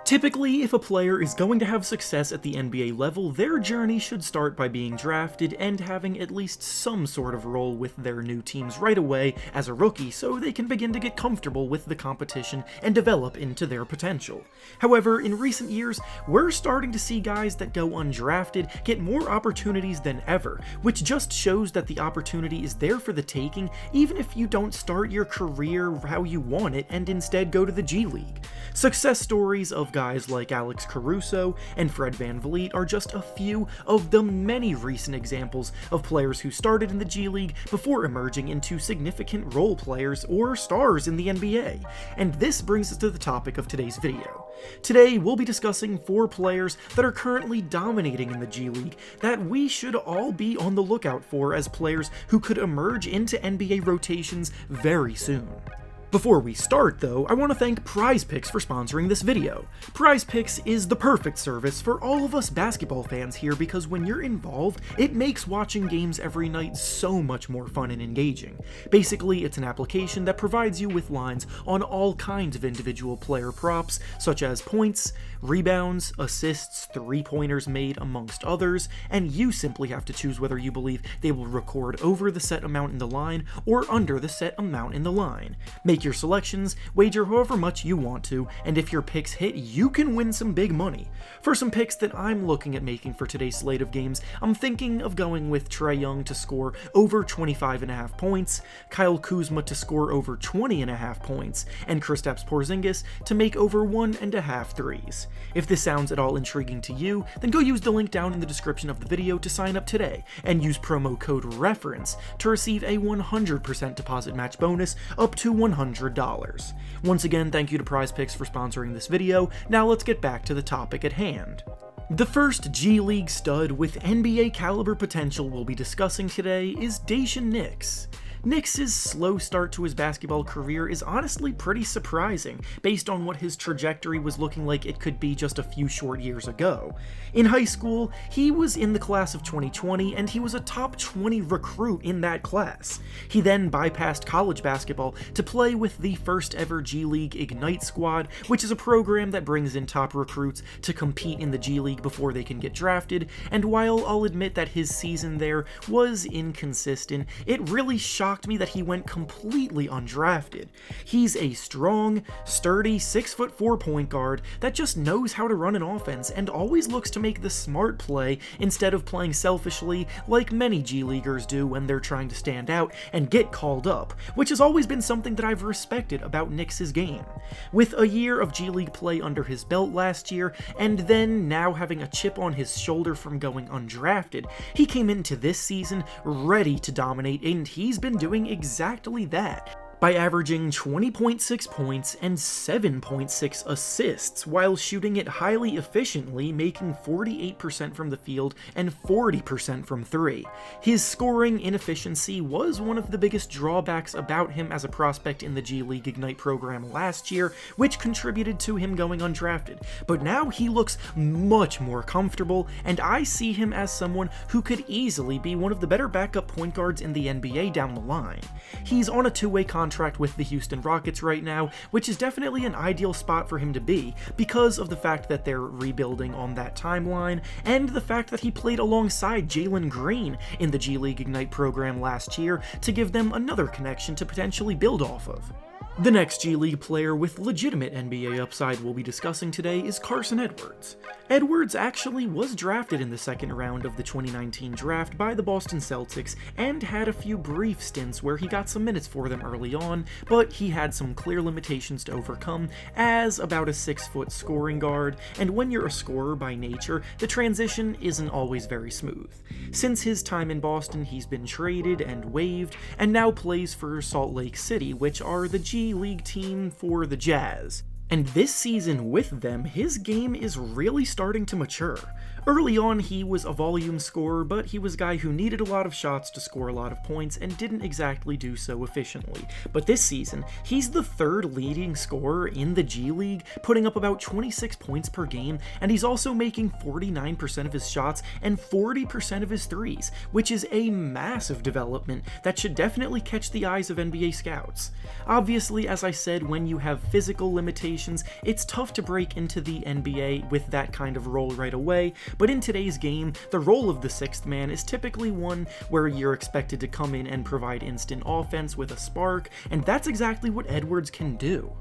Typically, if a player is going to have success at the NBA level, their journey should start by being drafted and having at least some sort of role with their new teams right away as a rookie so they can begin to get comfortable with the competition and develop into their potential. However, in recent years, we're starting to see guys that go undrafted get more opportunities than ever, which just shows that the opportunity is there for the taking even if you don't start your career how you want it and instead go to the G League. Success stories of guys like Alex Caruso and Fred VanVleet are just a few of the many recent examples of players who started in the G League before emerging into significant role players or stars in the NBA. And this brings us to the topic of today's video. Today, we'll be discussing 4 players that are currently dominating in the G League that we should all be on the lookout for as players who could emerge into NBA rotations very soon. Before we start though, I want to thank PrizePicks for sponsoring this video. PrizePicks is the perfect service for all of us basketball fans here because when you're involved, it makes watching games every night so much more fun and engaging. Basically, it's an application that provides you with lines on all kinds of individual player props, such as points, rebounds, assists, three-pointers made, amongst others, and you simply have to choose whether you believe they will record over the set amount in the line or under the set amount in the line. Make your selections, wager however much you want to, and if your picks hit, you can win some big money. For some picks that I'm looking at making for today's slate of games, I'm thinking of going with Trae Young to score over 25.5 points, Kyle Kuzma to score over 20.5 points, and Kristaps Porzingis to make over 1.5 threes. If this sounds at all intriguing to you, then go use the link down in the description of the video to sign up today, and use promo code REFERENCE to receive a 100% deposit match bonus up to $100. Once again, thank you to PrizePicks for sponsoring this video. Now let's get back to the topic at hand. The first G League stud with NBA caliber potential we'll be discussing today is Daishen Nix. Nix's slow start to his basketball career is honestly pretty surprising, based on what his trajectory was looking like it could be just a few short years ago. In high school, he was in the class of 2020, and he was a top 20 recruit in that class. He then bypassed college basketball to play with the first ever G League Ignite squad, which is a program that brings in top recruits to compete in the G League before they can get drafted, and while I'll admit that his season there was inconsistent, it really shocked me that he went completely undrafted. He's a strong, sturdy 6'4" point guard that just knows how to run an offense and always looks to make the smart play instead of playing selfishly like many G Leaguers do when they're trying to stand out and get called up, which has always been something that I've respected about Nix's game. With a year of G League play under his belt last year, and then now having a chip on his shoulder from going undrafted, he came into this season ready to dominate, and he's been doing exactly that, by averaging 20.6 points and 7.6 assists, while shooting it highly efficiently, making 48% from the field and 40% from 3. His scoring inefficiency was one of the biggest drawbacks about him as a prospect in the G League Ignite program last year, which contributed to him going undrafted, but now he looks much more comfortable, and I see him as someone who could easily be one of the better backup point guards in the NBA down the line. He's on a two-way contract with the Houston Rockets right now, which is definitely an ideal spot for him to be because of the fact that they're rebuilding on that timeline, and the fact that he played alongside Jalen Green in the G League Ignite program last year to give them another connection to potentially build off of. The next G League player with legitimate NBA upside we'll be discussing today is Carsen Edwards. Edwards actually was drafted in the second round of the 2019 draft by the Boston Celtics and had a few brief stints where he got some minutes for them early on, but he had some clear limitations to overcome as about a 6-foot scoring guard, and when you're a scorer by nature, the transition isn't always very smooth. Since his time in Boston, he's been traded and waived, and now plays for Salt Lake City, which are the G League team for the Jazz. And this season with them, his game is really starting to mature. Early on, he was a volume scorer, but he was a guy who needed a lot of shots to score a lot of points and didn't exactly do so efficiently. But this season, he's the third leading scorer in the G League, putting up about 26 points per game, and he's also making 49% of his shots and 40% of his threes, which is a massive development that should definitely catch the eyes of NBA scouts. Obviously, as I said, when you have physical limitations, it's tough to break into the NBA with that kind of role right away, but in today's game, the role of the sixth man is typically one where you're expected to come in and provide instant offense with a spark, and that's exactly what Edwards can do.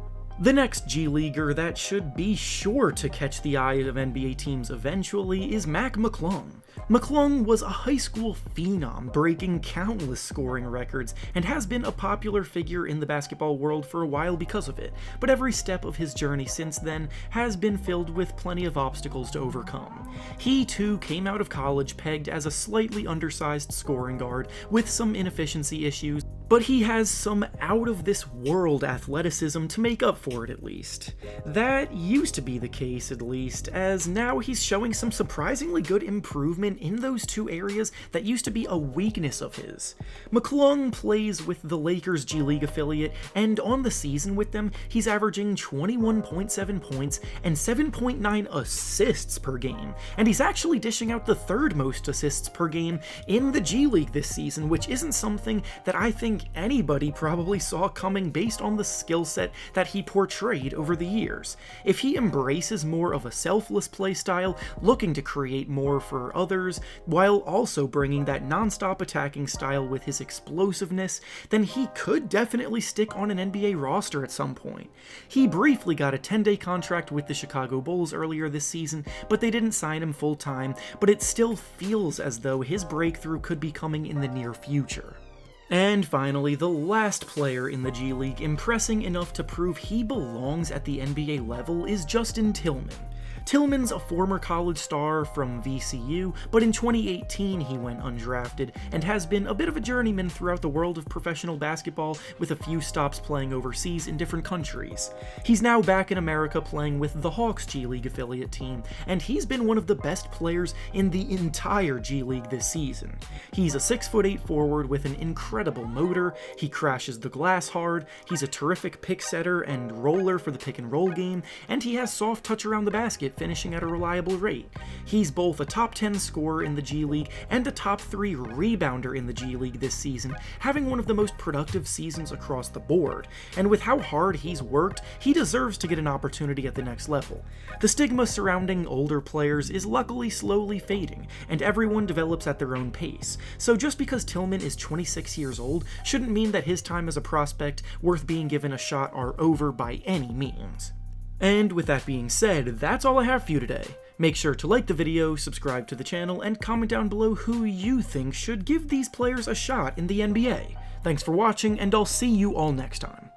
The next G Leaguer that should be sure to catch the eye of NBA teams eventually is Mac McClung. McClung was a high school phenom, breaking countless scoring records, and has been a popular figure in the basketball world for a while because of it, but every step of his journey since then has been filled with plenty of obstacles to overcome. He too came out of college pegged as a slightly undersized scoring guard with some inefficiency issues, but he has some out-of-this-world athleticism to make up for it at least. That used to be the case at least, as now he's showing some surprisingly good improvement in those two areas that used to be a weakness of his. McClung plays with the Lakers G League affiliate, and on the season with them, he's averaging 21.7 points and 7.9 assists per game, and he's actually dishing out the third most assists per game in the G League this season, which isn't something that I think anybody probably saw coming based on the skill set that he portrayed over the years. If he embraces more of a selfless play style, looking to create more for others, while also bringing that non-stop attacking style with his explosiveness, then he could definitely stick on an NBA roster at some point. He briefly got a 10-day contract with the Chicago Bulls earlier this season, but they didn't sign him full-time, but it still feels as though his breakthrough could be coming in the near future. And finally, the last player in the G League impressing enough to prove he belongs at the NBA level is Tillman. Tillman's a former college star from VCU, but in 2018 he went undrafted and has been a bit of a journeyman throughout the world of professional basketball with a few stops playing overseas in different countries. He's now back in America playing with the Hawks G League affiliate team, and he's been one of the best players in the entire G League this season. He's a 6'8" forward with an incredible motor, he crashes the glass hard, he's a terrific pick setter and roller for the pick and roll game, and he has soft touch around the basket, finishing at a reliable rate. He's both a top 10 scorer in the G League and a top 3 rebounder in the G League this season, having one of the most productive seasons across the board, and with how hard he's worked, he deserves to get an opportunity at the next level. The stigma surrounding older players is luckily slowly fading, and everyone develops at their own pace, so just because Tillman is 26 years old shouldn't mean that his time as a prospect worth being given a shot are over by any means. And with that being said, that's all I have for you today. Make sure to like the video, subscribe to the channel, and comment down below who you think should give these players a shot in the NBA. Thanks for watching, and I'll see you all next time.